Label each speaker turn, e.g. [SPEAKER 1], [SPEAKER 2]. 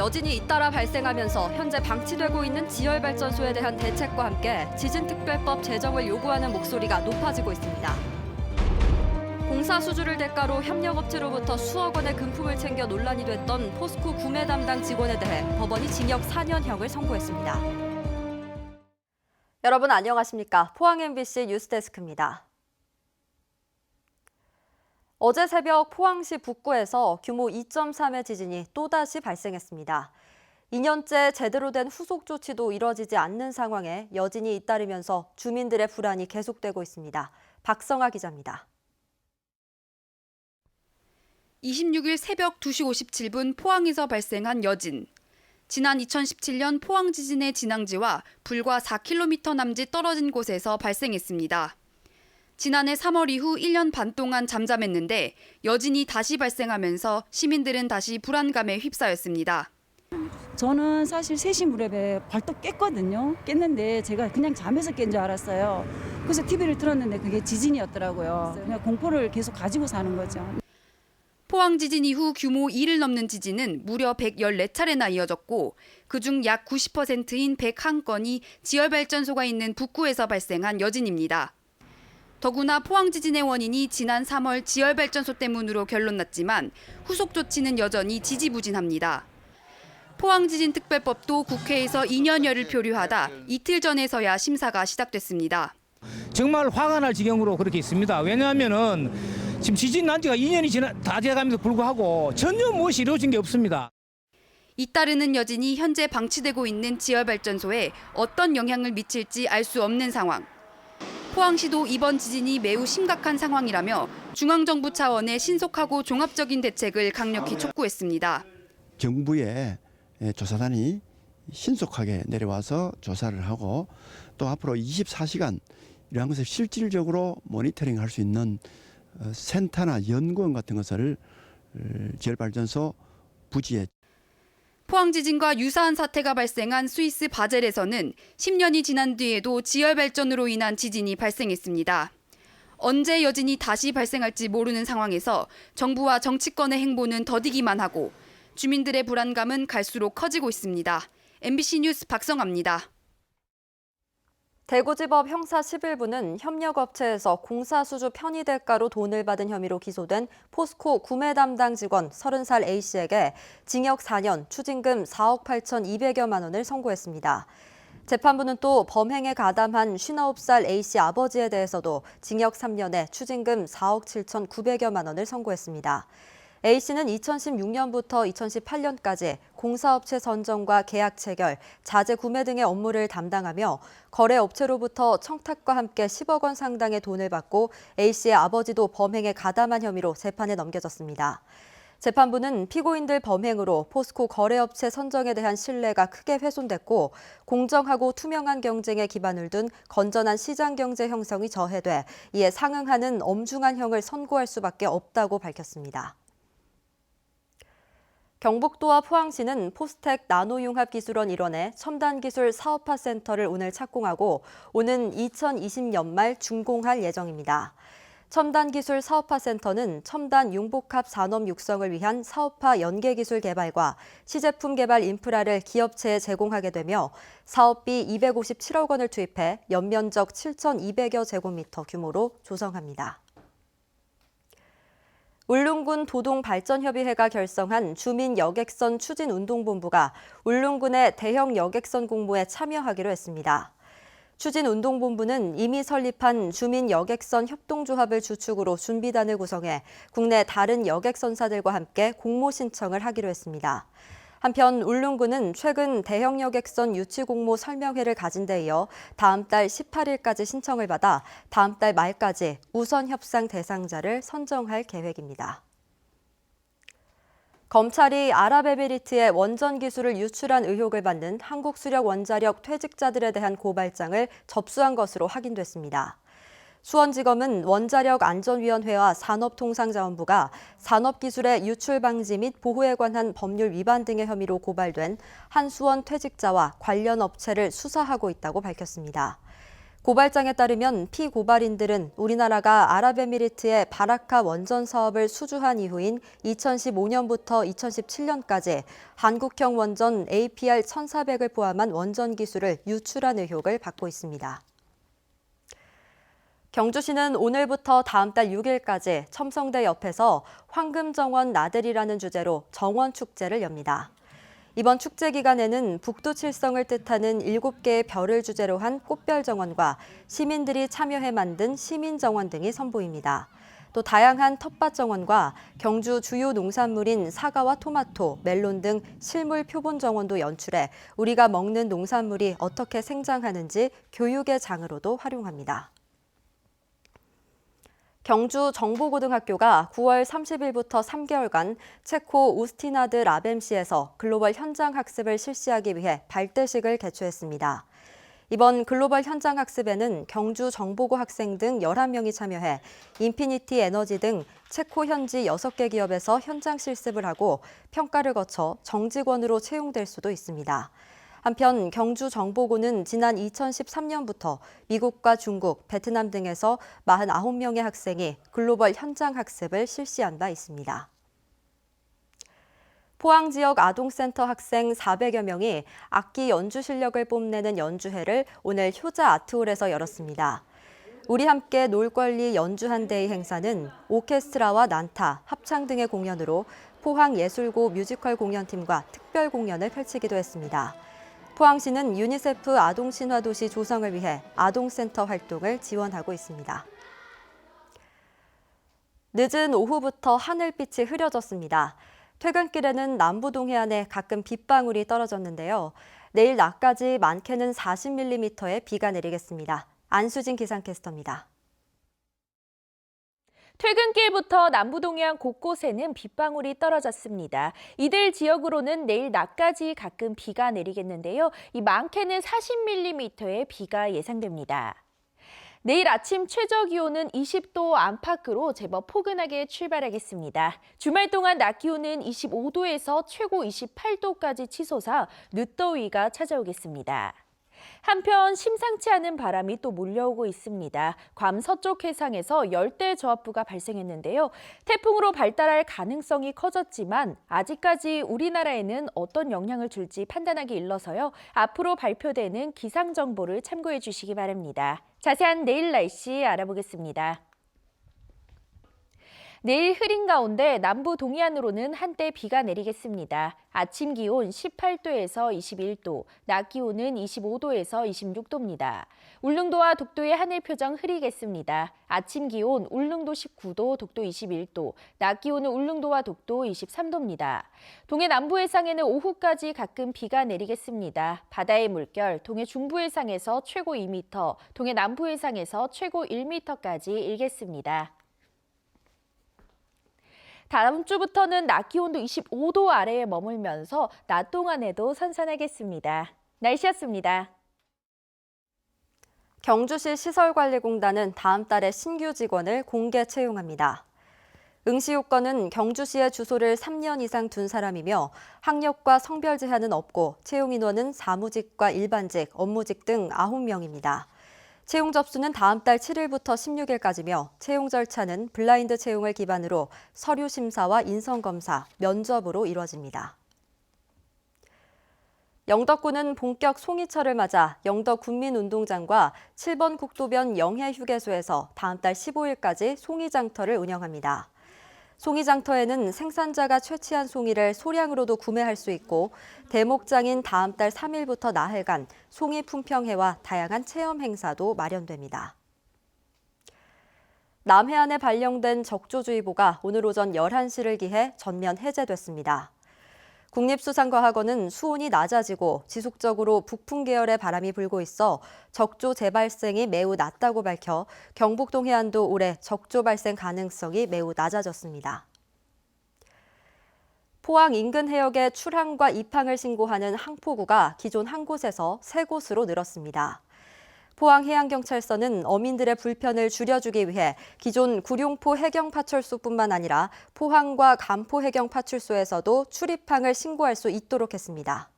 [SPEAKER 1] 여진이 잇따라 발생하면서 현재 방치되고 있는 지열발전소에 대한 대책과 함께 지진특별법 제정을 요구하는 목소리가 높아지고 있습니다. 공사 수주를 대가로 협력업체로부터 수억 원의 금품을 챙겨 논란이 됐던 포스코 구매 담당 직원에 대해 법원이 징역 4년형을 선고했습니다. 여러분 안녕하십니까? 포항 MBC 뉴스데스크입니다. 어제 새벽 포항시 북구에서 규모 2.3의 지진이 또다시 발생했습니다. 2년째 제대로 된 후속 조치도 이뤄지지 않는 상황에 여진이 잇따르면서 주민들의 불안이 계속되고 있습니다. 박성아 기자입니다.
[SPEAKER 2] 26일 새벽 2시 57분 포항에서 발생한 여진. 지난 2017년 포항 지진의 진앙지와 불과 4km 남짓 떨어진 곳에서 발생했습니다. 지난해 3월 이후 1년 반 동안 잠잠했는데 여진이 다시 발생하면서 시민들은 다시 불안감에 휩싸였습니다.
[SPEAKER 3] 저는 사실 3시 무렵에 벌떡 깼거든요. 깼는데 제가 그냥 잠에서 깬 줄 알았어요. 그래서 TV를 틀었는데 그게 지진이었더라고요. 그냥 공포를 계속 가지고 사는 거죠.
[SPEAKER 2] 포항 지진 이후 규모 2를 넘는 지진은 무려 114차례나 이어졌고 그중 약 90%인 101건이 지열발전소가 있는 북구에서 발생한 여진입니다. 더구나 포항 지진의 원인이 지난 3월 지열발전소 때문으로 결론났지만 후속 조치는 여전히 지지부진합니다. 포항지진특별법도 국회에서 2년여를 표류하다 이틀 전에서야 심사가 시작됐습니다.
[SPEAKER 4] 정말 화가 날 지경으로 그렇게 있습니다. 왜냐하면은 지금 지진 난 지가 2년이 다 돼감에도 불구하고 전혀 무엇이 이루어진 게 없습니다.
[SPEAKER 2] 잇따르는 여진이 현재 방치되고 있는 지열발전소에 어떤 영향을 미칠지 알 수 없는 상황. 포항시도 이번 지진이 매우 심각한 상황이라며 중앙정부 차원의 신속하고 종합적인 대책을 강력히 촉구했습니다.
[SPEAKER 5] 정부의 조사단이 신속하게 내려와서 조사를 하고 또 앞으로 24시간 이러한 것을 실질적으로 모니터링할 수 있는 센터나 연구원 같은 것을 지열발전소 부지에
[SPEAKER 2] 포항 지진과 유사한 사태가 발생한 스위스 바젤에서는 10년이 지난 뒤에도 지열발전으로 인한 지진이 발생했습니다. 언제 여진이 다시 발생할지 모르는 상황에서 정부와 정치권의 행보는 더디기만 하고 주민들의 불안감은 갈수록 커지고 있습니다. MBC 뉴스 박성아입니다.
[SPEAKER 1] 대구지법 형사 11부는 협력업체에서 공사 수주 편의 대가로 돈을 받은 혐의로 기소된 포스코 구매 담당 직원 30살 A씨에게 징역 4년, 추징금 4억 8,200여만 원을 선고했습니다. 재판부는 또 범행에 가담한 59살 A씨 아버지에 대해서도 징역 3년에 추징금 4억 7,900여만 원을 선고했습니다. A씨는 2016년부터 2018년까지 공사업체 선정과 계약 체결, 자재 구매 등의 업무를 담당하며 거래업체로부터 청탁과 함께 10억 원 상당의 돈을 받고 A씨의 아버지도 범행에 가담한 혐의로 재판에 넘겨졌습니다. 재판부는 피고인들 범행으로 포스코 거래업체 선정에 대한 신뢰가 크게 훼손됐고 공정하고 투명한 경쟁에 기반을 둔 건전한 시장 경제 형성이 저해돼 이에 상응하는 엄중한 형을 선고할 수밖에 없다고 밝혔습니다. 경북도와 포항시는 포스텍 나노융합기술원 일원의 첨단기술 사업화 센터를 오늘 착공하고 오는 2020년 말 준공할 예정입니다. 첨단기술 사업화 센터는 첨단 융복합 산업 육성을 위한 사업화 연계기술 개발과 시제품 개발 인프라를 기업체에 제공하게 되며 사업비 257억 원을 투입해 연면적 7,200여 제곱미터 규모로 조성합니다. 울릉군 도동발전협의회가 결성한 주민여객선 추진운동본부가 울릉군의 대형 여객선 공모에 참여하기로 했습니다. 추진운동본부는 이미 설립한 주민여객선 협동조합을 주축으로 준비단을 구성해 국내 다른 여객선사들과 함께 공모 신청을 하기로 했습니다. 한편 울릉군은 최근 대형 여객선 유치 공모 설명회를 가진 데 이어 다음 달 18일까지 신청을 받아 다음 달 말까지 우선 협상 대상자를 선정할 계획입니다. 검찰이 아랍에미리트의 원전 기술을 유출한 의혹을 받는 한국수력원자력 퇴직자들에 대한 고발장을 접수한 것으로 확인됐습니다. 수원지검은 원자력안전위원회와 산업통상자원부가 산업기술의 유출 방지 및 보호에 관한 법률 위반 등의 혐의로 고발된 한수원 퇴직자와 관련 업체를 수사하고 있다고 밝혔습니다. 고발장에 따르면 피고발인들은 우리나라가 아랍에미리트의 바라카 원전 사업을 수주한 이후인 2015년부터 2017년까지 한국형 원전 APR 1400을 포함한 원전 기술을 유출한 의혹을 받고 있습니다. 경주시는 오늘부터 다음 달 6일까지 첨성대 옆에서 황금정원 나들이라는 주제로 정원축제를 엽니다. 이번 축제 기간에는 북두칠성을 뜻하는 7개의 별을 주제로 한 꽃별정원과 시민들이 참여해 만든 시민정원 등이 선보입니다. 또 다양한 텃밭정원과 경주 주요 농산물인 사과와 토마토, 멜론 등 실물 표본 정원도 연출해 우리가 먹는 농산물이 어떻게 생장하는지 교육의 장으로도 활용합니다. 경주 정보고등학교가 9월 30일부터 3개월간 체코 우스티나드 라벤시에서 글로벌 현장 학습을 실시하기 위해 발대식을 개최했습니다. 이번 글로벌 현장 학습에는 경주 정보고 학생 등 11명이 참여해 인피니티 에너지 등 체코 현지 6개 기업에서 현장 실습을 하고 평가를 거쳐 정직원으로 채용될 수도 있습니다. 한편 경주 정보고는 지난 2013년부터 미국과 중국, 베트남 등에서 49명의 학생이 글로벌 현장 학습을 실시한 바 있습니다. 포항 지역 아동센터 학생 400여 명이 악기 연주 실력을 뽐내는 연주회를 오늘 효자 아트홀에서 열었습니다. 우리 함께 놀 권리 연주 한 데이 행사는 오케스트라와 난타, 합창 등의 공연으로 포항예술고 뮤지컬 공연팀과 특별 공연을 펼치기도 했습니다. 포항시는 유니세프 아동신화도시 조성을 위해 아동센터 활동을 지원하고 있습니다. 늦은 오후부터 하늘빛이 흐려졌습니다. 퇴근길에는 남부 동해안에 가끔 빗방울이 떨어졌는데요. 내일 낮까지 많게는 40mm의 비가 내리겠습니다. 안수진 기상캐스터입니다.
[SPEAKER 6] 퇴근길부터 남부동해안 곳곳에는 빗방울이 떨어졌습니다. 이들 지역으로는 내일 낮까지 가끔 비가 내리겠는데요. 이 많게는 40mm의 비가 예상됩니다. 내일 아침 최저 기온은 20도 안팎으로 제법 포근하게 출발하겠습니다. 주말 동안 낮 기온은 25도에서 최고 28도까지 치솟아 늦더위가 찾아오겠습니다. 한편 심상치 않은 바람이 또 몰려오고 있습니다. 괌 서쪽 해상에서 열대 저압부가 발생했는데요. 태풍으로 발달할 가능성이 커졌지만 아직까지 우리나라에는 어떤 영향을 줄지 판단하기 일러서요. 앞으로 발표되는 기상 정보를 참고해 주시기 바랍니다. 자세한 내일 날씨 알아보겠습니다. 내일 흐린 가운데 남부 동해안으로는 한때 비가 내리겠습니다. 아침 기온 18도에서 21도, 낮 기온은 25도에서 26도입니다. 울릉도와 독도의 하늘 표정 흐리겠습니다. 아침 기온 울릉도 19도, 독도 21도, 낮 기온은 울릉도와 독도 23도입니다. 동해 남부 해상에는 오후까지 가끔 비가 내리겠습니다. 바다의 물결, 동해 중부 해상에서 최고 2m, 동해 남부 해상에서 최고 1m까지 일겠습니다. 다음 주부터는 낮 기온도 25도 아래에 머물면서 낮 동안에도 선선하겠습니다. 날씨였습니다.
[SPEAKER 1] 경주시 시설관리공단은 다음 달에 신규 직원을 공개 채용합니다. 응시요건은 경주시의 주소를 3년 이상 둔 사람이며 학력과 성별 제한은 없고 채용 인원은 사무직과 일반직, 업무직 등 9명입니다. 채용 접수는 다음 달 7일부터 16일까지며 채용 절차는 블라인드 채용을 기반으로 서류 심사와 인성 검사, 면접으로 이뤄집니다. 영덕군은 본격 송이철을 맞아 영덕 군민운동장과 7번 국도변 영해휴게소에서 다음 달 15일까지 송이장터를 운영합니다. 송이장터에는 생산자가 채취한 송이를 소량으로도 구매할 수 있고 대목장인 다음 달 3일부터 나흘간 송이 품평회와 다양한 체험 행사도 마련됩니다. 남해안에 발령된 적조주의보가 오늘 오전 11시를 기해 전면 해제됐습니다. 국립수산과학원은 수온이 낮아지고 지속적으로 북풍 계열의 바람이 불고 있어 적조 재발생이 매우 낮다고 밝혀 경북 동해안도 올해 적조 발생 가능성이 매우 낮아졌습니다. 포항 인근 해역에 출항과 입항을 신고하는 항포구가 기존 한 곳에서 3곳으로 늘었습니다. 포항해양경찰서는 어민들의 불편을 줄여주기 위해 기존 구룡포 해경파출소뿐만 아니라 포항과 간포 해경파출소에서도 출입항을 신고할 수 있도록 했습니다.